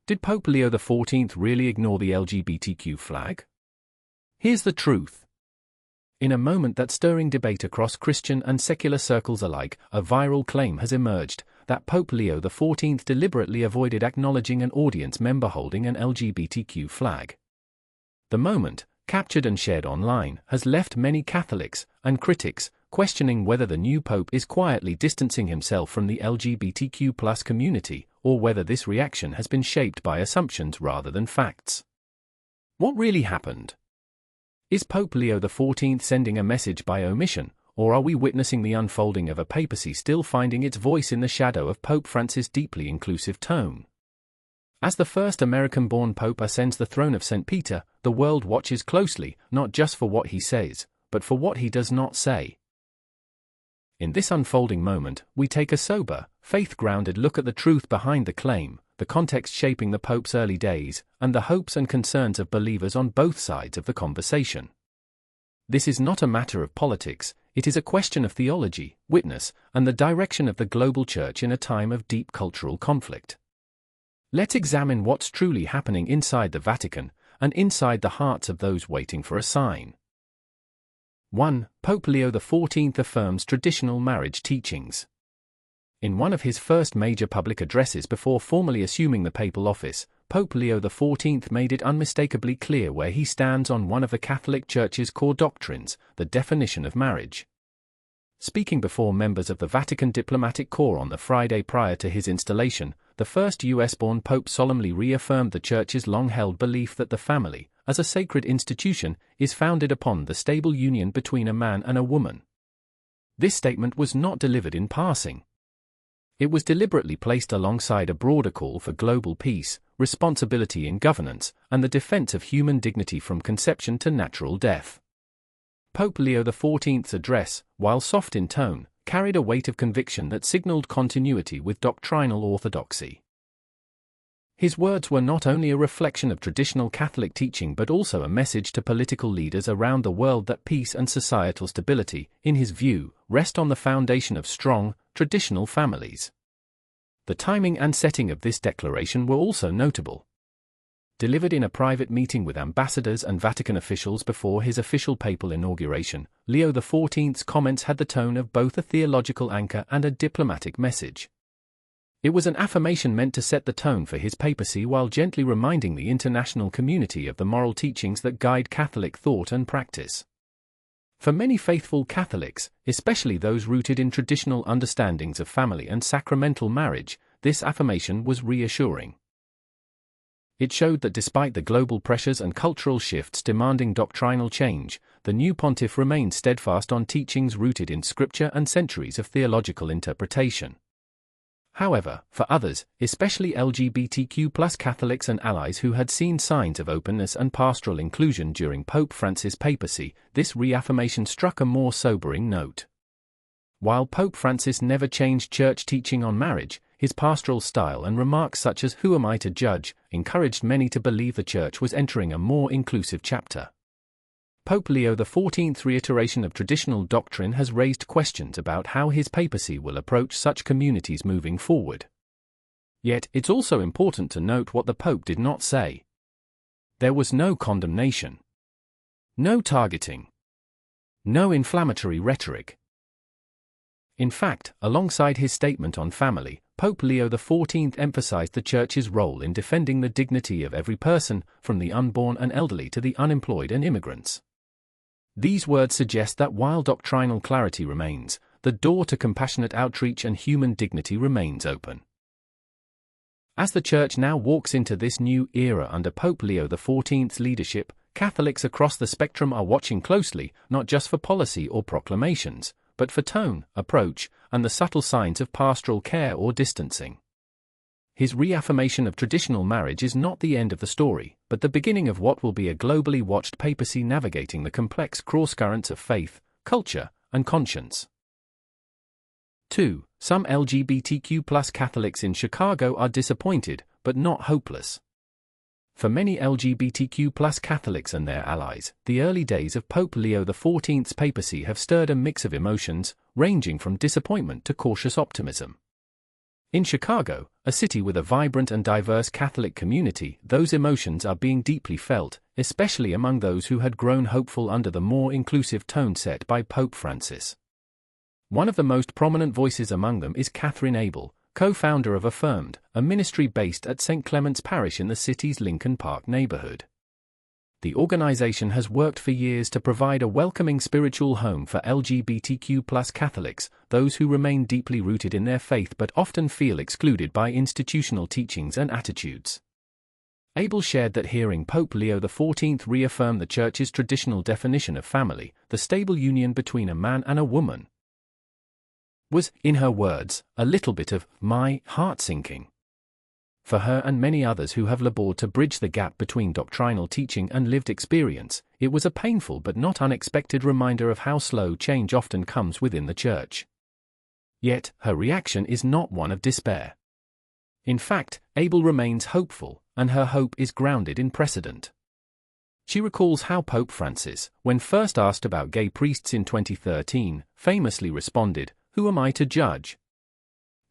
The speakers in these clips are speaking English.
Did Pope Leo XIV really ignore the LGBTQ flag? Here's the truth. In a moment that's stirring debate across Christian and secular circles alike, a viral claim has emerged that Pope Leo XIV deliberately avoided acknowledging an audience member holding an LGBTQ flag. The moment, captured and shared online, has left many Catholics and critics questioning whether the new Pope is quietly distancing himself from the LGBTQ+ community, or whether this reaction has been shaped by assumptions rather than facts. What really happened? Is Pope Leo XIV sending a message by omission, or are we witnessing the unfolding of a papacy still finding its voice in the shadow of Pope Francis' deeply inclusive tone? As the first American-born Pope ascends the throne of St. Peter, the world watches closely, not just for what he says, but for what he does not say. In this unfolding moment, we take a sober, faith-grounded look at the truth behind the claim, the context shaping the Pope's early days, and the hopes and concerns of believers on both sides of the conversation. This is not a matter of politics, it is a question of theology, witness, and the direction of the global church in a time of deep cultural conflict. Let's examine what's truly happening inside the Vatican, and inside the hearts of those waiting for a sign. 1. Pope Leo XIV affirms traditional marriage teachings. In one of his first major public addresses before formally assuming the papal office, Pope Leo XIV made it unmistakably clear where he stands on one of the Catholic Church's core doctrines, the definition of marriage. Speaking before members of the Vatican diplomatic corps on the Friday prior to his installation, the first US-born Pope solemnly reaffirmed the Church's long-held belief that the family, as a sacred institution, is founded upon the stable union between a man and a woman. This statement was not delivered in passing. It was deliberately placed alongside a broader call for global peace, responsibility in governance, and the defense of human dignity from conception to natural death. Pope Leo XIV's address, while soft in tone, carried a weight of conviction that signaled continuity with doctrinal orthodoxy. His words were not only a reflection of traditional Catholic teaching but also a message to political leaders around the world that peace and societal stability, in his view, rest on the foundation of strong, traditional families. The timing and setting of this declaration were also notable. Delivered in a private meeting with ambassadors and Vatican officials before his official papal inauguration, Leo XIV's comments had the tone of both a theological anchor and a diplomatic message. It was an affirmation meant to set the tone for his papacy while gently reminding the international community of the moral teachings that guide Catholic thought and practice. For many faithful Catholics, especially those rooted in traditional understandings of family and sacramental marriage, this affirmation was reassuring. It showed that despite the global pressures and cultural shifts demanding doctrinal change, the new pontiff remained steadfast on teachings rooted in Scripture and centuries of theological interpretation. However, for others, especially LGBTQ+ Catholics and allies who had seen signs of openness and pastoral inclusion during Pope Francis' papacy, this reaffirmation struck a more sobering note. While Pope Francis never changed church teaching on marriage, his pastoral style and remarks such as "Who am I to judge?" encouraged many to believe the Church was entering a more inclusive chapter. Pope Leo XIV's reiteration of traditional doctrine has raised questions about how his papacy will approach such communities moving forward. Yet, it's also important to note what the Pope did not say. There was no condemnation. No targeting. No inflammatory rhetoric. In fact, alongside his statement on family, Pope Leo XIV emphasized the Church's role in defending the dignity of every person, from the unborn and elderly to the unemployed and immigrants. These words suggest that while doctrinal clarity remains, the door to compassionate outreach and human dignity remains open. As the Church now walks into this new era under Pope Leo XIV's leadership, Catholics across the spectrum are watching closely, not just for policy or proclamations, but for tone, approach, and the subtle signs of pastoral care or distancing. His reaffirmation of traditional marriage is not the end of the story, but the beginning of what will be a globally watched papacy navigating the complex cross-currents of faith, culture, and conscience. 2. Some LGBTQ+ Catholics in Chicago are disappointed, but not hopeless. For many LGBTQ+ Catholics and their allies, the early days of Pope Leo XIV's papacy have stirred a mix of emotions, ranging from disappointment to cautious optimism. In Chicago, a city with a vibrant and diverse Catholic community, those emotions are being deeply felt, especially among those who had grown hopeful under the more inclusive tone set by Pope Francis. One of the most prominent voices among them is Catherine Abel, co-founder of Affirmed, a ministry based at St. Clement's Parish in the city's Lincoln Park neighborhood. The organization has worked for years to provide a welcoming spiritual home for LGBTQ+ Catholics, those who remain deeply rooted in their faith but often feel excluded by institutional teachings and attitudes. Abel shared that hearing Pope Leo XIV reaffirm the Church's traditional definition of family, the stable union between a man and a woman, was, in her words, a little bit of my heart sinking. For her and many others who have labored to bridge the gap between doctrinal teaching and lived experience, it was a painful but not unexpected reminder of how slow change often comes within the Church. Yet, her reaction is not one of despair. In fact, Abel remains hopeful, and her hope is grounded in precedent. She recalls how Pope Francis, when first asked about gay priests in 2013, famously responded, "Who am I to judge?"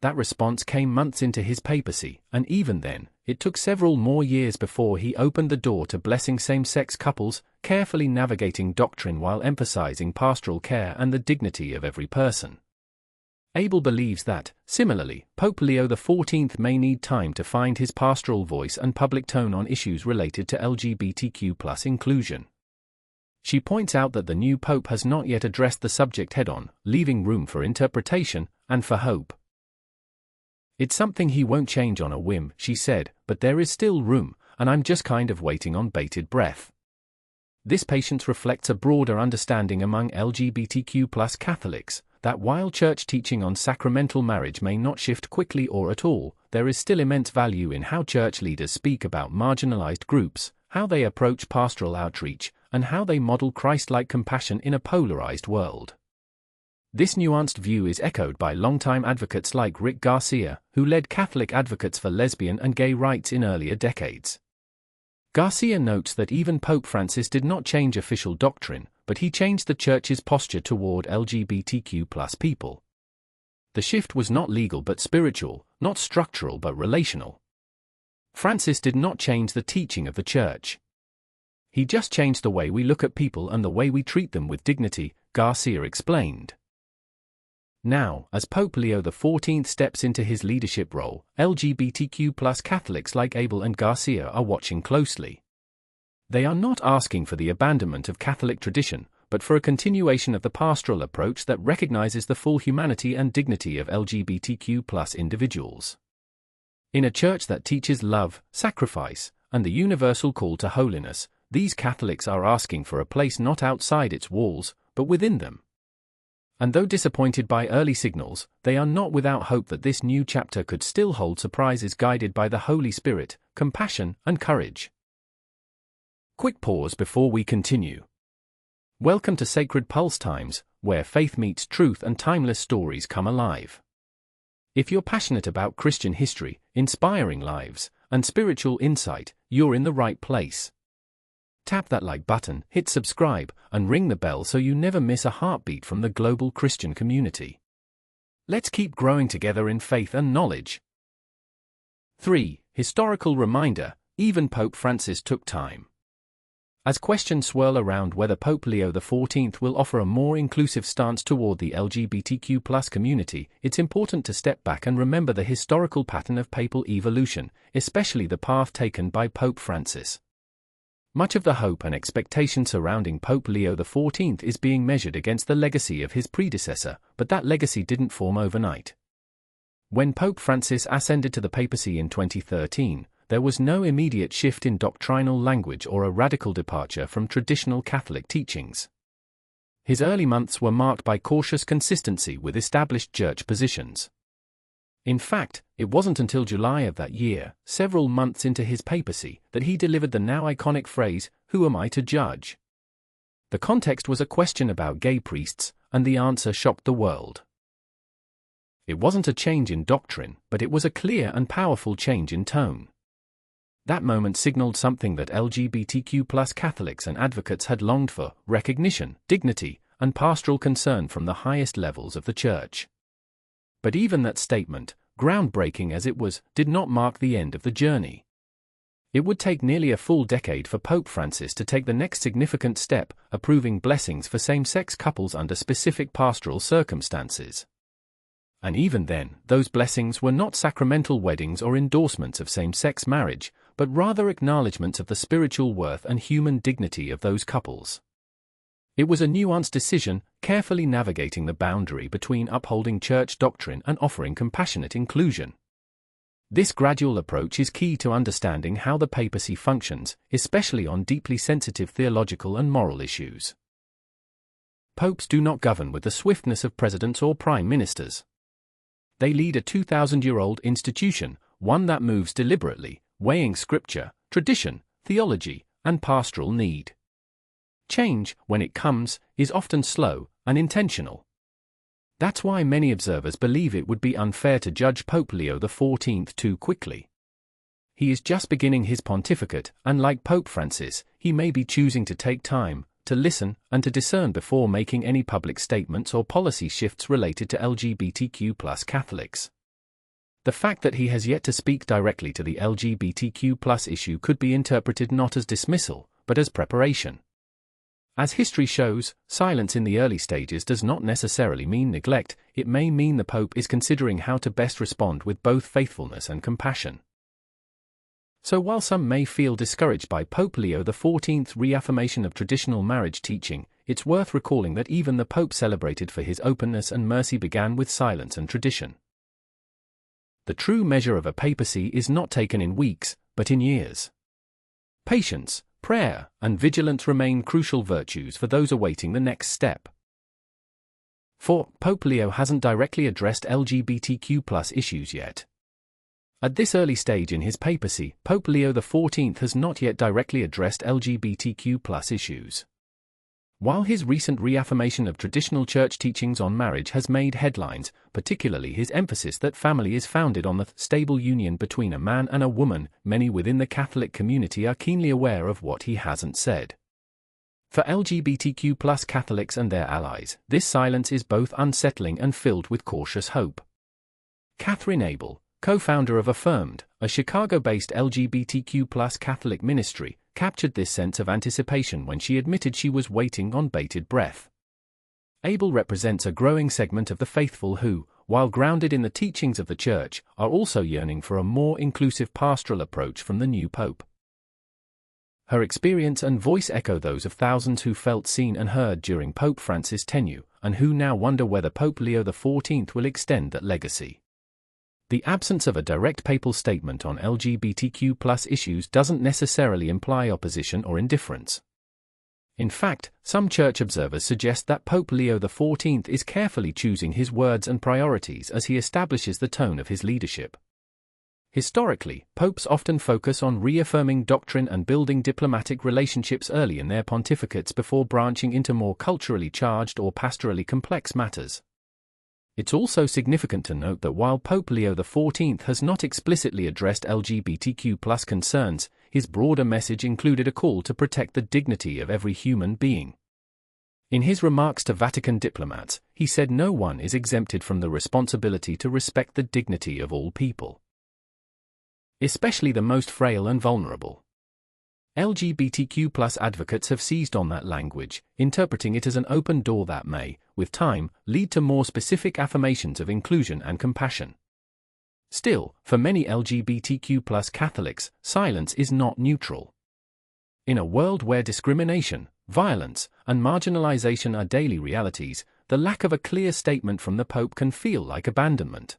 That response came months into his papacy, and even then, it took several more years before he opened the door to blessing same-sex couples, carefully navigating doctrine while emphasizing pastoral care and the dignity of every person. Abel believes that, similarly, Pope Leo XIV may need time to find his pastoral voice and public tone on issues related to LGBTQ+ inclusion. She points out that the new pope has not yet addressed the subject head-on, leaving room for interpretation and for hope. "It's something he won't change on a whim," she said, "but there is still room, and I'm just kind of waiting on bated breath." This patience reflects a broader understanding among LGBTQ+ Catholics, that while Church teaching on sacramental marriage may not shift quickly or at all, there is still immense value in how Church leaders speak about marginalized groups, how they approach pastoral outreach, and how they model Christ-like compassion in a polarized world. This nuanced view is echoed by longtime advocates like Rick Garcia, who led Catholic Advocates for Lesbian and Gay Rights in earlier decades. Garcia notes that even Pope Francis did not change official doctrine, but he changed the Church's posture toward LGBTQ+ people. The shift was not legal but spiritual, not structural but relational. Francis did not change the teaching of the Church. He just changed the way we look at people and the way we treat them with dignity, Garcia explained. Now, as Pope Leo XIV steps into his leadership role, LGBTQ+ Catholics like Abel and Garcia are watching closely. They are not asking for the abandonment of Catholic tradition, but for a continuation of the pastoral approach that recognizes the full humanity and dignity of LGBTQ+ individuals. In a Church that teaches love, sacrifice, and the universal call to holiness, these Catholics are asking for a place not outside its walls, but within them. And though disappointed by early signals, they are not without hope that this new chapter could still hold surprises guided by the Holy Spirit, compassion, and courage. Quick pause before we continue. Welcome to Sacred Pulse Times, where faith meets truth and timeless stories come alive. If you're passionate about Christian history, inspiring lives, and spiritual insight, you're in the right place. Tap that like button, hit subscribe, and ring the bell so you never miss a heartbeat from the global Christian community. Let's keep growing together in faith and knowledge. 3. Historical reminder, even Pope Francis took time. As questions swirl around whether Pope Leo XIV will offer a more inclusive stance toward the LGBTQ+ community, it's important to step back and remember the historical pattern of papal evolution, especially the path taken by Pope Francis. Much of the hope and expectation surrounding Pope Leo XIV is being measured against the legacy of his predecessor, but that legacy didn't form overnight. When Pope Francis ascended to the papacy in 2013, there was no immediate shift in doctrinal language or a radical departure from traditional Catholic teachings. His early months were marked by cautious consistency with established Church positions. In fact, it wasn't until July of that year, several months into his papacy, that he delivered the now iconic phrase, "Who am I to judge?" The context was a question about gay priests, and the answer shocked the world. It wasn't a change in doctrine, but it was a clear and powerful change in tone. That moment signaled something that LGBTQ+ Catholics and advocates had longed for: recognition, dignity, and pastoral concern from the highest levels of the Church. But even that statement, groundbreaking as it was, did not mark the end of the journey. It would take nearly a full decade for Pope Francis to take the next significant step, approving blessings for same-sex couples under specific pastoral circumstances. And even then, those blessings were not sacramental weddings or endorsements of same-sex marriage, but rather acknowledgments of the spiritual worth and human dignity of those couples. It was a nuanced decision, carefully navigating the boundary between upholding church doctrine and offering compassionate inclusion. This gradual approach is key to understanding how the papacy functions, especially on deeply sensitive theological and moral issues. Popes do not govern with the swiftness of presidents or prime ministers. They lead a 2,000-year-old institution, one that moves deliberately, weighing scripture, tradition, theology, and pastoral need. Change, when it comes, is often slow and intentional. That's why many observers believe it would be unfair to judge Pope Leo XIV too quickly. He is just beginning his pontificate, and like Pope Francis, he may be choosing to take time, to listen, and to discern before making any public statements or policy shifts related to LGBTQ+ Catholics. The fact that he has yet to speak directly to the LGBTQ+ issue could be interpreted not as dismissal, but as preparation. As history shows, silence in the early stages does not necessarily mean neglect. It may mean the Pope is considering how to best respond with both faithfulness and compassion. So while some may feel discouraged by Pope Leo XIV's reaffirmation of traditional marriage teaching, it's worth recalling that even the Pope celebrated for his openness and mercy began with silence and tradition. The true measure of a papacy is not taken in weeks, but in years. Patience, prayer, and vigilance remain crucial virtues for those awaiting the next step. 4. Pope Leo hasn't directly addressed LGBTQ+ issues yet. At this early stage in his papacy, Pope Leo XIV has not yet directly addressed LGBTQ+ issues. While his recent reaffirmation of traditional church teachings on marriage has made headlines, particularly his emphasis that family is founded on the stable union between a man and a woman, many within the Catholic community are keenly aware of what he hasn't said. For LGBTQ+ Catholics and their allies, this silence is both unsettling and filled with cautious hope. Catherine Abel, co-founder of Affirmed, a Chicago-based LGBTQ+ Catholic ministry, captured this sense of anticipation when she admitted she was waiting on bated breath. Abel represents a growing segment of the faithful who, while grounded in the teachings of the Church, are also yearning for a more inclusive pastoral approach from the new Pope. Her experience and voice echo those of thousands who felt seen and heard during Pope Francis' tenure, and who now wonder whether Pope Leo XIV will extend that legacy. The absence of a direct papal statement on LGBTQ+ issues doesn't necessarily imply opposition or indifference. In fact, some church observers suggest that Pope Leo XIV is carefully choosing his words and priorities as he establishes the tone of his leadership. Historically, popes often focus on reaffirming doctrine and building diplomatic relationships early in their pontificates before branching into more culturally charged or pastorally complex matters. It's also significant to note that while Pope Leo XIV has not explicitly addressed LGBTQ+ concerns, his broader message included a call to protect the dignity of every human being. In his remarks to Vatican diplomats, he said no one is exempted from the responsibility to respect the dignity of all people, especially the most frail and vulnerable. LGBTQ+ advocates have seized on that language, interpreting it as an open door that may, with time, lead to more specific affirmations of inclusion and compassion. Still, for many LGBTQ+ Catholics, silence is not neutral. In a world where discrimination, violence, and marginalization are daily realities, the lack of a clear statement from the Pope can feel like abandonment.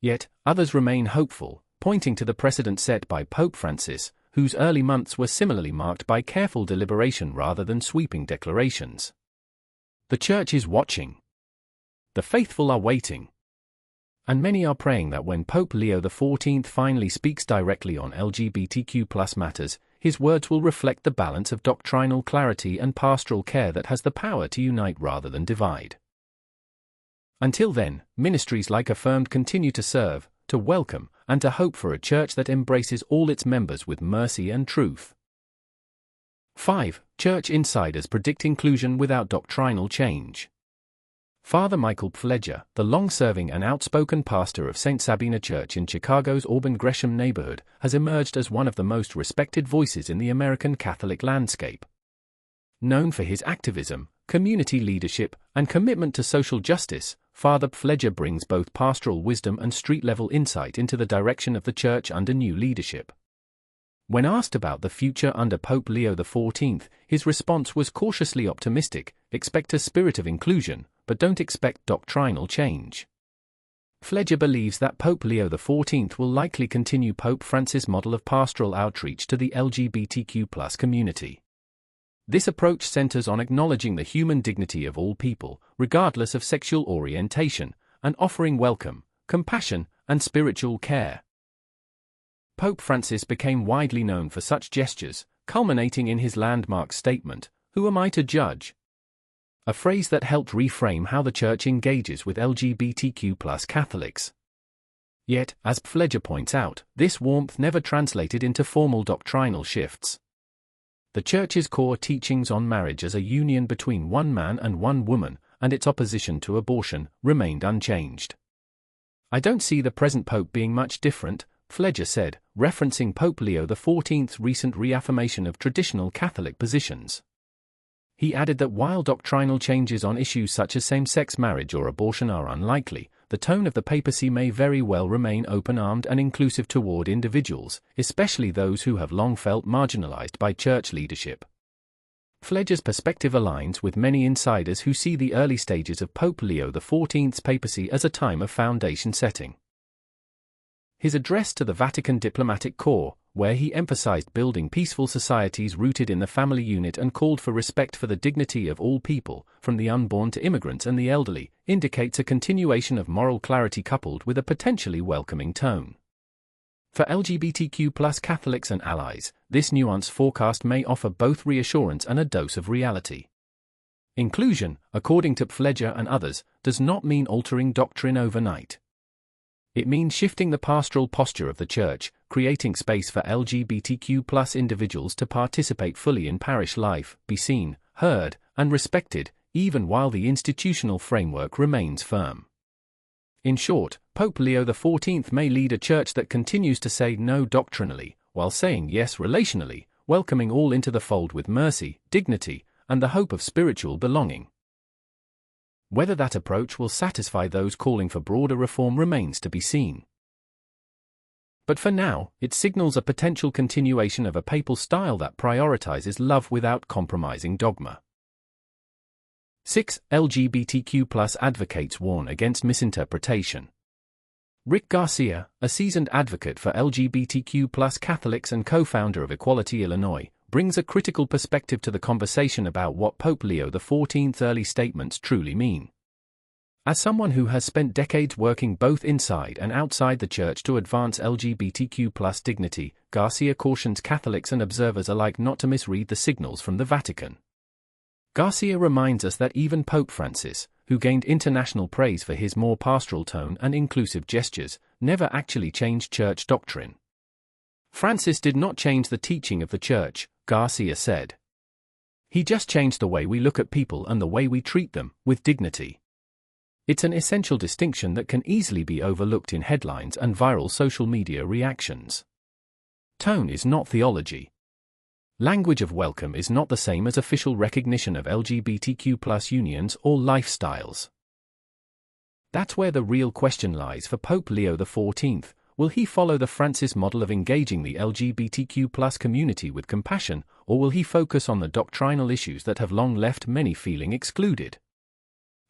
Yet, others remain hopeful, pointing to the precedent set by Pope Francis, whose early months were similarly marked by careful deliberation rather than sweeping declarations. The Church is watching. The faithful are waiting. And many are praying that when Pope Leo XIV finally speaks directly on LGBTQ+ matters, his words will reflect the balance of doctrinal clarity and pastoral care that has the power to unite rather than divide. Until then, ministries like Affirmed continue to serve, to welcome, and to hope for a church that embraces all its members with mercy and truth. 5. Church insiders predict inclusion without doctrinal change. Father Michael Pfleger, the long-serving and outspoken pastor of St. Sabina Church in Chicago's Auburn Gresham neighborhood, has emerged as one of the most respected voices in the American Catholic landscape. Known for his activism, community leadership, and commitment to social justice, Father Pfleger brings both pastoral wisdom and street-level insight into the direction of the Church under new leadership. When asked about the future under Pope Leo XIV, his response was cautiously optimistic: expect a spirit of inclusion, but don't expect doctrinal change. Pfleger believes that Pope Leo XIV will likely continue Pope Francis' model of pastoral outreach to the LGBTQ+ community. This approach centers on acknowledging the human dignity of all people, regardless of sexual orientation, and offering welcome, compassion, and spiritual care. Pope Francis became widely known for such gestures, culminating in his landmark statement, "Who am I to judge?" a phrase that helped reframe how the Church engages with LGBTQ+ Catholics. Yet, as Pfleger points out, this warmth never translated into formal doctrinal shifts. The Church's core teachings on marriage as a union between one man and one woman, and its opposition to abortion, remained unchanged. "I don't see the present Pope being much different," Pfleger said, referencing Pope Leo XIV's recent reaffirmation of traditional Catholic positions. He added that while doctrinal changes on issues such as same-sex marriage or abortion are unlikely, the tone of the papacy may very well remain open-armed and inclusive toward individuals, especially those who have long felt marginalized by Church leadership. Pfleger's perspective aligns with many insiders who see the early stages of Pope Leo XIV's papacy as a time of foundation setting. His address to the Vatican diplomatic corps, where he emphasized building peaceful societies rooted in the family unit and called for respect for the dignity of all people, from the unborn to immigrants and the elderly, indicates a continuation of moral clarity coupled with a potentially welcoming tone. For LGBTQ+ Catholics and allies, this nuanced forecast may offer both reassurance and a dose of reality. Inclusion, according to Pfleger and others, does not mean altering doctrine overnight. It means shifting the pastoral posture of the Church, creating space for LGBTQ+ individuals to participate fully in parish life, be seen, heard, and respected, even while the institutional framework remains firm. In short, Pope Leo XIV may lead a Church that continues to say no doctrinally, while saying yes relationally, welcoming all into the fold with mercy, dignity, and the hope of spiritual belonging. Whether that approach will satisfy those calling for broader reform remains to be seen. But for now, it signals a potential continuation of a papal style that prioritizes love without compromising dogma. 6. LGBTQ+ advocates warn against misinterpretation. Rick Garcia, a seasoned advocate for LGBTQ+ Catholics and co-founder of Equality Illinois, brings a critical perspective to the conversation about what Pope Leo XIV's early statements truly mean. As someone who has spent decades working both inside and outside the Church to advance LGBTQ+ dignity, Garcia cautions Catholics and observers alike not to misread the signals from the Vatican. Garcia reminds us that even Pope Francis, who gained international praise for his more pastoral tone and inclusive gestures, never actually changed Church doctrine. Francis did not change the teaching of the Church, Garcia said. He just changed the way we look at people and the way we treat them, with dignity. It's an essential distinction that can easily be overlooked in headlines and viral social media reactions. Tone is not theology. Language of welcome is not the same as official recognition of LGBTQ+ unions or lifestyles. That's where the real question lies for Pope Leo XIV. Will he follow the Francis model of engaging the LGBTQ+ community with compassion, or will he focus on the doctrinal issues that have long left many feeling excluded?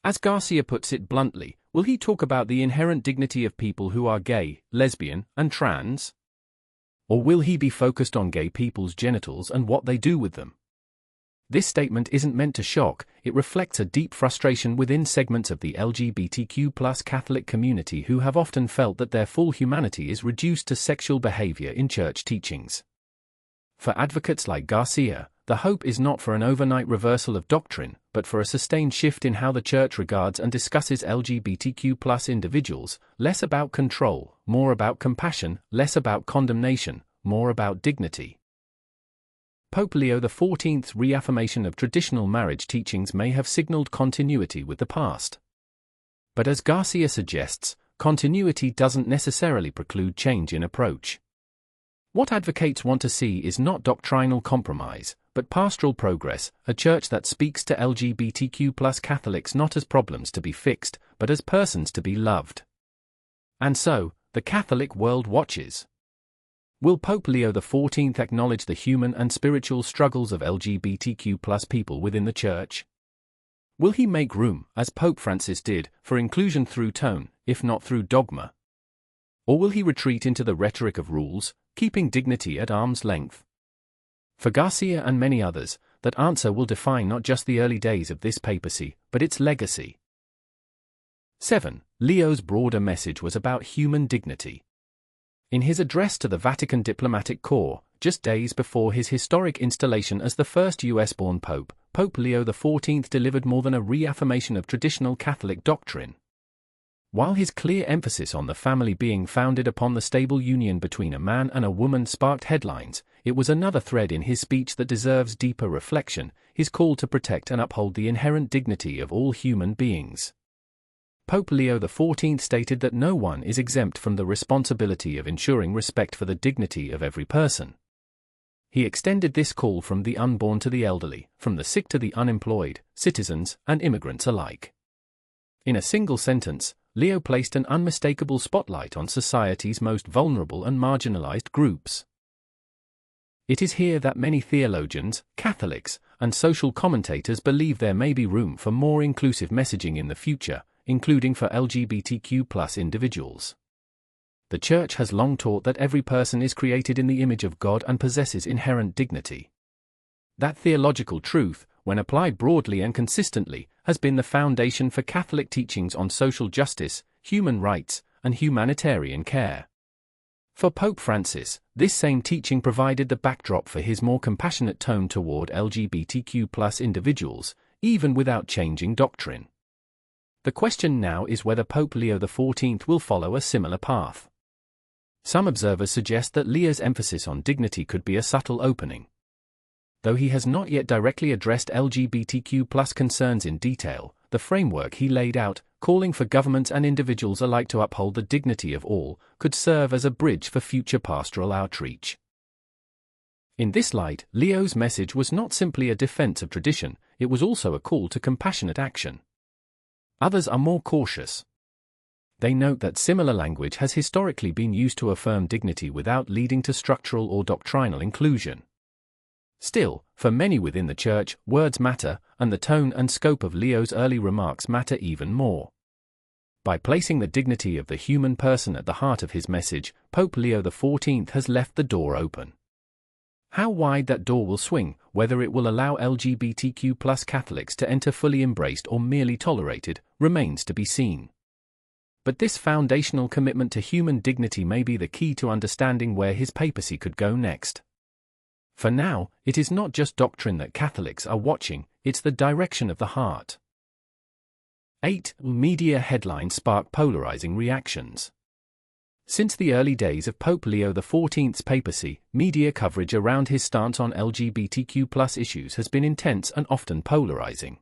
As Garcia puts it bluntly, will he talk about the inherent dignity of people who are gay, lesbian, and trans? Or will he be focused on gay people's genitals and what they do with them? This statement isn't meant to shock, it reflects a deep frustration within segments of the LGBTQ+ Catholic community who have often felt that their full humanity is reduced to sexual behavior in Church teachings. For advocates like Garcia, the hope is not for an overnight reversal of doctrine, but for a sustained shift in how the Church regards and discusses LGBTQ+ individuals, less about control, more about compassion, less about condemnation, more about dignity. Pope Leo XIV's reaffirmation of traditional marriage teachings may have signaled continuity with the past. But as Garcia suggests, continuity doesn't necessarily preclude change in approach. What advocates want to see is not doctrinal compromise, but pastoral progress, a church that speaks to LGBTQ+ Catholics not as problems to be fixed, but as persons to be loved. And so, the Catholic world watches. Will Pope Leo XIV acknowledge the human and spiritual struggles of LGBTQ+ people within the Church? Will he make room, as Pope Francis did, for inclusion through tone, if not through dogma? Or will he retreat into the rhetoric of rules, keeping dignity at arm's length? For Garcia and many others, that answer will define not just the early days of this papacy, but its legacy. 7. Leo's broader message was about human dignity. In his address to the Vatican Diplomatic Corps, just days before his historic installation as the first US-born pope, Pope Leo XIV delivered more than a reaffirmation of traditional Catholic doctrine. While his clear emphasis on the family being founded upon the stable union between a man and a woman sparked headlines, it was another thread in his speech that deserves deeper reflection, his call to protect and uphold the inherent dignity of all human beings. Pope Leo XIV stated that no one is exempt from the responsibility of ensuring respect for the dignity of every person. He extended this call from the unborn to the elderly, from the sick to the unemployed, citizens and immigrants alike. In a single sentence, Leo placed an unmistakable spotlight on society's most vulnerable and marginalized groups. It is here that many theologians, Catholics, and social commentators believe there may be room for more inclusive messaging in the future, including for LGBTQ+ individuals. The Church has long taught that every person is created in the image of God and possesses inherent dignity. That theological truth, when applied broadly and consistently, has been the foundation for Catholic teachings on social justice, human rights, and humanitarian care. For Pope Francis, this same teaching provided the backdrop for his more compassionate tone toward LGBTQ+ individuals, even without changing doctrine. The question now is whether Pope Leo XIV will follow a similar path. Some observers suggest that Leo's emphasis on dignity could be a subtle opening. Though he has not yet directly addressed LGBTQ+ concerns in detail, the framework he laid out, calling for governments and individuals alike to uphold the dignity of all, could serve as a bridge for future pastoral outreach. In this light, Leo's message was not simply a defense of tradition, it was also a call to compassionate action. Others are more cautious. They note that similar language has historically been used to affirm dignity without leading to structural or doctrinal inclusion. Still, for many within the Church, words matter, and the tone and scope of Leo's early remarks matter even more. By placing the dignity of the human person at the heart of his message, Pope Leo XIV has left the door open. How wide that door will swing, whether it will allow LGBTQ+ Catholics to enter fully embraced or merely tolerated, remains to be seen. But this foundational commitment to human dignity may be the key to understanding where his papacy could go next. For now, it is not just doctrine that Catholics are watching, it's the direction of the heart. 8. Media headlines spark polarizing reactions. Since the early days of Pope Leo XIV's papacy, media coverage around his stance on LGBTQ+ issues has been intense and often polarizing.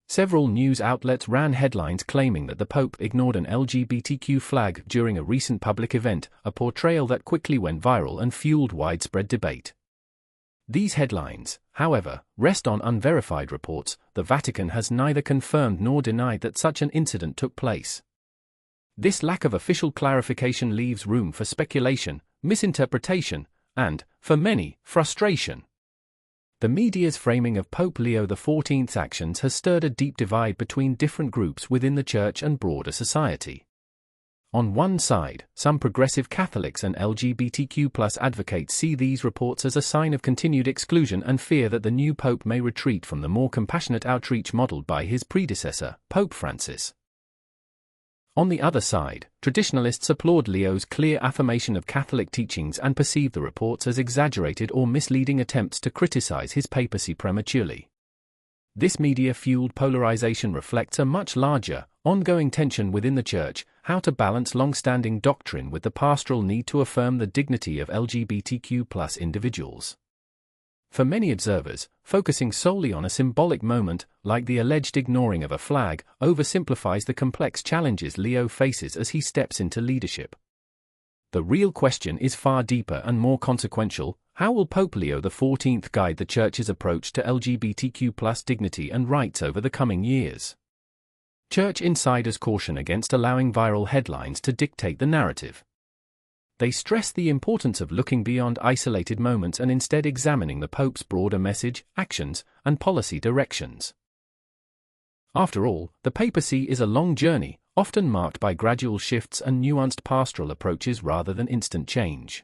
Several news outlets ran headlines claiming that the Pope ignored an LGBTQ flag during a recent public event, a portrayal that quickly went viral and fueled widespread debate. These headlines, however, rest on unverified reports. The Vatican has neither confirmed nor denied that such an incident took place. This lack of official clarification leaves room for speculation, misinterpretation, and, for many, frustration. The media's framing of Pope Leo XIV's actions has stirred a deep divide between different groups within the Church and broader society. On one side, some progressive Catholics and LGBTQ+ advocates see these reports as a sign of continued exclusion and fear that the new Pope may retreat from the more compassionate outreach modeled by his predecessor, Pope Francis. On the other side, traditionalists applaud Leo's clear affirmation of Catholic teachings and perceive the reports as exaggerated or misleading attempts to criticize his papacy prematurely. This media-fueled polarization reflects a much larger, ongoing tension within the Church: how to balance long-standing doctrine with the pastoral need to affirm the dignity of LGBTQ+ individuals. For many observers, focusing solely on a symbolic moment, like the alleged ignoring of a flag, oversimplifies the complex challenges Leo faces as he steps into leadership. The real question is far deeper and more consequential: how will Pope Leo XIV guide the Church's approach to LGBTQ+ dignity and rights over the coming years? Church insiders caution against allowing viral headlines to dictate the narrative. They stress the importance of looking beyond isolated moments and instead examining the Pope's broader message, actions, and policy directions. After all, the papacy is a long journey, often marked by gradual shifts and nuanced pastoral approaches rather than instant change.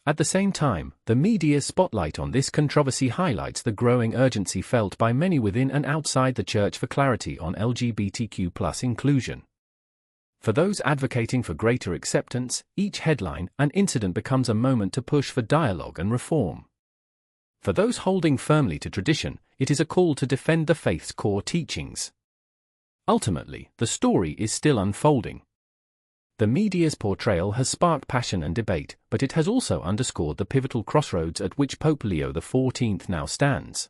At the same time, the media's spotlight on this controversy highlights the growing urgency felt by many within and outside the Church for clarity on LGBTQ+ inclusion. For those advocating for greater acceptance, each headline and incident becomes a moment to push for dialogue and reform. For those holding firmly to tradition, it is a call to defend the faith's core teachings. Ultimately, the story is still unfolding. The media's portrayal has sparked passion and debate, but it has also underscored the pivotal crossroads at which Pope Leo XIV now stands.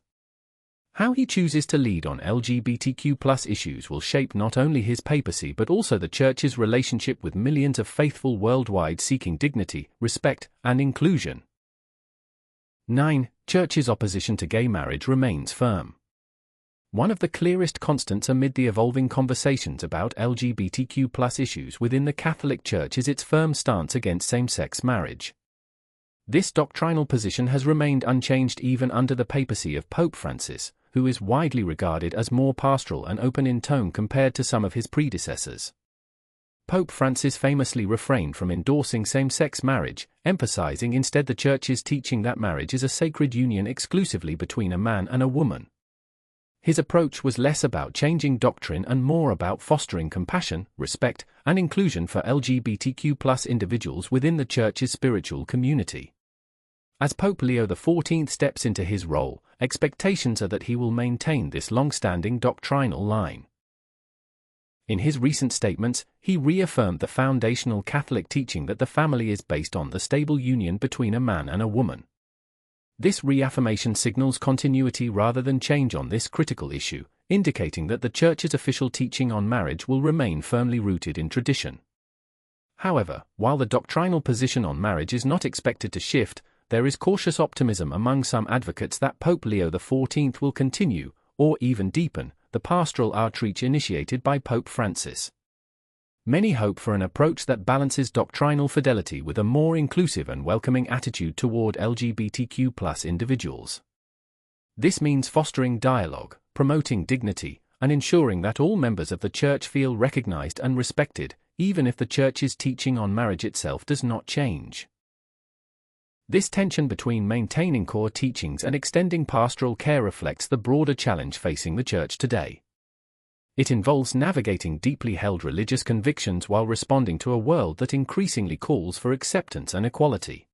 How he chooses to lead on LGBTQ+ issues will shape not only his papacy but also the Church's relationship with millions of faithful worldwide seeking dignity, respect, and inclusion. 9. Church's opposition to gay marriage remains firm. One of the clearest constants amid the evolving conversations about LGBTQ+ issues within the Catholic Church is its firm stance against same-sex marriage. This doctrinal position has remained unchanged even under the papacy of Pope Francis, who is widely regarded as more pastoral and open in tone compared to some of his predecessors. Pope Francis famously refrained from endorsing same-sex marriage, emphasizing instead the Church's teaching that marriage is a sacred union exclusively between a man and a woman. His approach was less about changing doctrine and more about fostering compassion, respect, and inclusion for LGBTQ+ individuals within the Church's spiritual community. As Pope Leo XIV steps into his role, expectations are that he will maintain this long-standing doctrinal line. In his recent statements, he reaffirmed the foundational Catholic teaching that the family is based on the stable union between a man and a woman. This reaffirmation signals continuity rather than change on this critical issue, indicating that the Church's official teaching on marriage will remain firmly rooted in tradition. However, while the doctrinal position on marriage is not expected to shift, there is cautious optimism among some advocates that Pope Leo XIV will continue, or even deepen, the pastoral outreach initiated by Pope Francis. Many hope for an approach that balances doctrinal fidelity with a more inclusive and welcoming attitude toward LGBTQ+ individuals. This means fostering dialogue, promoting dignity, and ensuring that all members of the Church feel recognized and respected, even if the Church's teaching on marriage itself does not change. This tension between maintaining core teachings and extending pastoral care reflects the broader challenge facing the Church today. It involves navigating deeply held religious convictions while responding to a world that increasingly calls for acceptance and equality.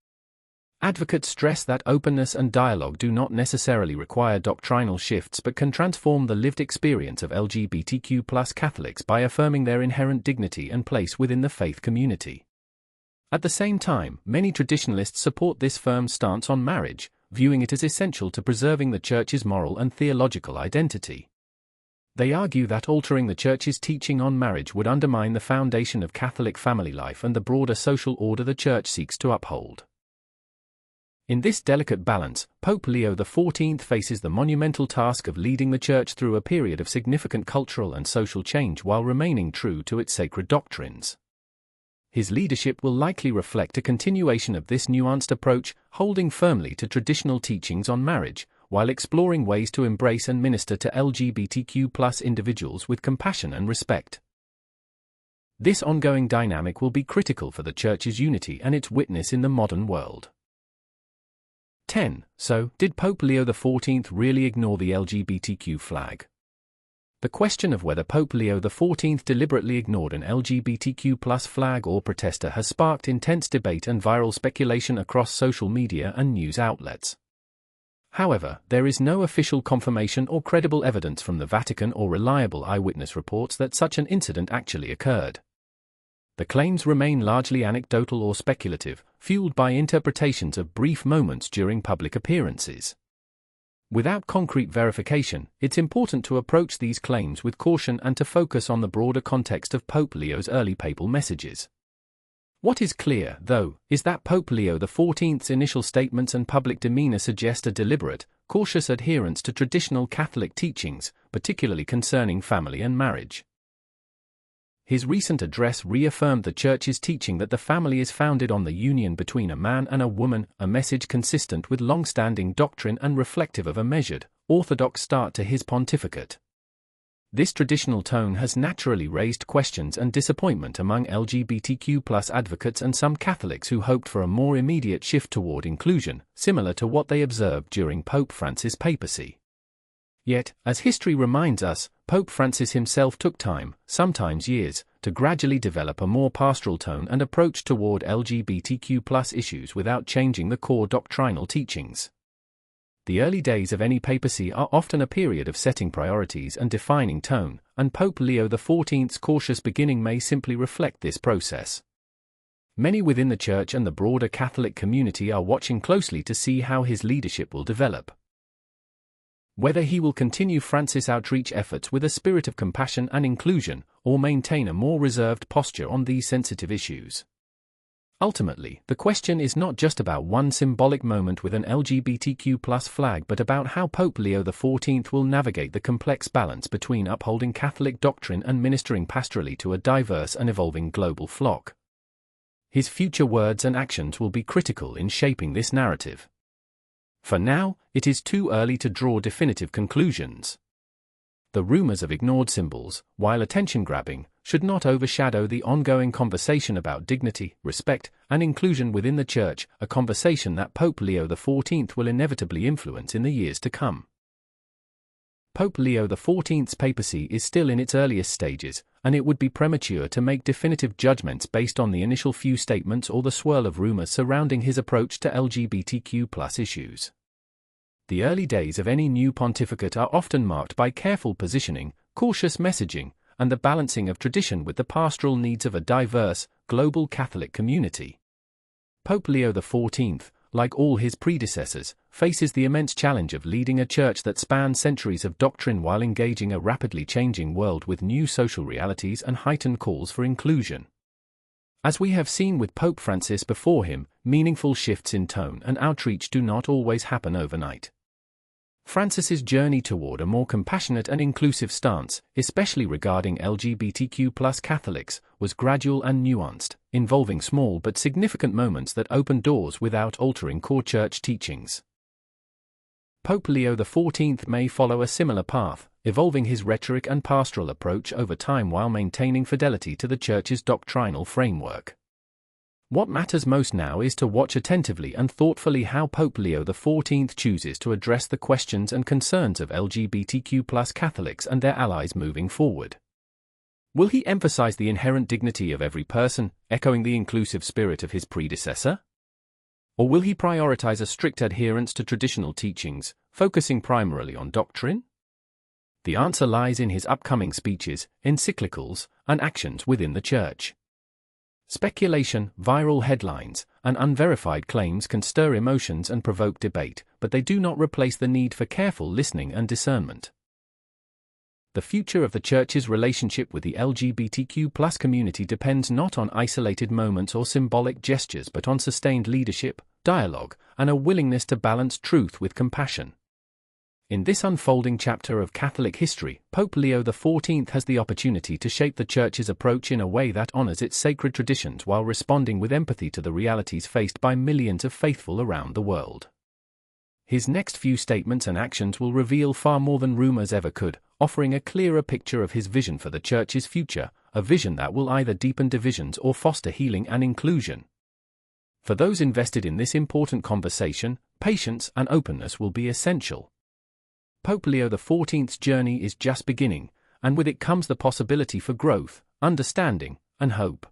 Advocates stress that openness and dialogue do not necessarily require doctrinal shifts but can transform the lived experience of LGBTQ+ Catholics by affirming their inherent dignity and place within the faith community. At the same time, many traditionalists support this firm stance on marriage, viewing it as essential to preserving the Church's moral and theological identity. They argue that altering the Church's teaching on marriage would undermine the foundation of Catholic family life and the broader social order the Church seeks to uphold. In this delicate balance, Pope Leo XIV faces the monumental task of leading the Church through a period of significant cultural and social change while remaining true to its sacred doctrines. His leadership will likely reflect a continuation of this nuanced approach, holding firmly to traditional teachings on marriage, while exploring ways to embrace and minister to LGBTQ+ individuals with compassion and respect. This ongoing dynamic will be critical for the Church's unity and its witness in the modern world. 10. So, did Pope Leo XIV really ignore the LGBTQ flag? The question of whether Pope Leo XIV deliberately ignored an LGBTQ+ flag or protester has sparked intense debate and viral speculation across social media and news outlets. However, there is no official confirmation or credible evidence from the Vatican or reliable eyewitness reports that such an incident actually occurred. The claims remain largely anecdotal or speculative, fueled by interpretations of brief moments during public appearances. Without concrete verification, it's important to approach these claims with caution and to focus on the broader context of Pope Leo's early papal messages. What is clear, though, is that Pope Leo XIV's initial statements and public demeanor suggest a deliberate, cautious adherence to traditional Catholic teachings, particularly concerning family and marriage. His recent address reaffirmed the Church's teaching that the family is founded on the union between a man and a woman, a message consistent with long-standing doctrine and reflective of a measured, orthodox start to his pontificate. This traditional tone has naturally raised questions and disappointment among LGBTQ+ advocates and some Catholics who hoped for a more immediate shift toward inclusion, similar to what they observed during Pope Francis' papacy. Yet, as history reminds us, Pope Francis himself took time, sometimes years, to gradually develop a more pastoral tone and approach toward LGBTQ+ issues without changing the core doctrinal teachings. The early days of any papacy are often a period of setting priorities and defining tone, and Pope Leo XIV's cautious beginning may simply reflect this process. Many within the Church and the broader Catholic community are watching closely to see how his leadership will develop. Whether he will continue Francis' outreach efforts with a spirit of compassion and inclusion, or maintain a more reserved posture on these sensitive issues. Ultimately, the question is not just about one symbolic moment with an LGBTQ+ flag but about how Pope Leo XIV will navigate the complex balance between upholding Catholic doctrine and ministering pastorally to a diverse and evolving global flock. His future words and actions will be critical in shaping this narrative. For now, it is too early to draw definitive conclusions. The rumors of ignored symbols, while attention-grabbing, should not overshadow the ongoing conversation about dignity, respect, and inclusion within the Church, a conversation that Pope Leo XIV will inevitably influence in the years to come. Pope Leo XIV's papacy is still in its earliest stages, and it would be premature to make definitive judgments based on the initial few statements or the swirl of rumors surrounding his approach to LGBTQ+ issues. The early days of any new pontificate are often marked by careful positioning, cautious messaging, and the balancing of tradition with the pastoral needs of a diverse, global Catholic community. Pope Leo XIV, like all his predecessors, faces the immense challenge of leading a church that spans centuries of doctrine while engaging a rapidly changing world with new social realities and heightened calls for inclusion. As we have seen with Pope Francis before him, meaningful shifts in tone and outreach do not always happen overnight. Francis's journey toward a more compassionate and inclusive stance, especially regarding LGBTQ+ Catholics, was gradual and nuanced, involving small but significant moments that opened doors without altering core church teachings. Pope Leo XIV may follow a similar path, evolving his rhetoric and pastoral approach over time while maintaining fidelity to the Church's doctrinal framework. What matters most now is to watch attentively and thoughtfully how Pope Leo XIV chooses to address the questions and concerns of LGBTQ+ Catholics and their allies moving forward. Will he emphasize the inherent dignity of every person, echoing the inclusive spirit of his predecessor? Or will he prioritize a strict adherence to traditional teachings, focusing primarily on doctrine? The answer lies in his upcoming speeches, encyclicals, and actions within the Church. Speculation, viral headlines, and unverified claims can stir emotions and provoke debate, but they do not replace the need for careful listening and discernment. The future of the Church's relationship with the LGBTQ+ community depends not on isolated moments or symbolic gestures but on sustained leadership, dialogue, and a willingness to balance truth with compassion. In this unfolding chapter of Catholic history, Pope Leo XIV has the opportunity to shape the Church's approach in a way that honors its sacred traditions while responding with empathy to the realities faced by millions of faithful around the world. His next few statements and actions will reveal far more than rumors ever could, offering a clearer picture of his vision for the Church's future, a vision that will either deepen divisions or foster healing and inclusion. For those invested in this important conversation, patience and openness will be essential. Pope Leo XIV's journey is just beginning, and with it comes the possibility for growth, understanding, and hope.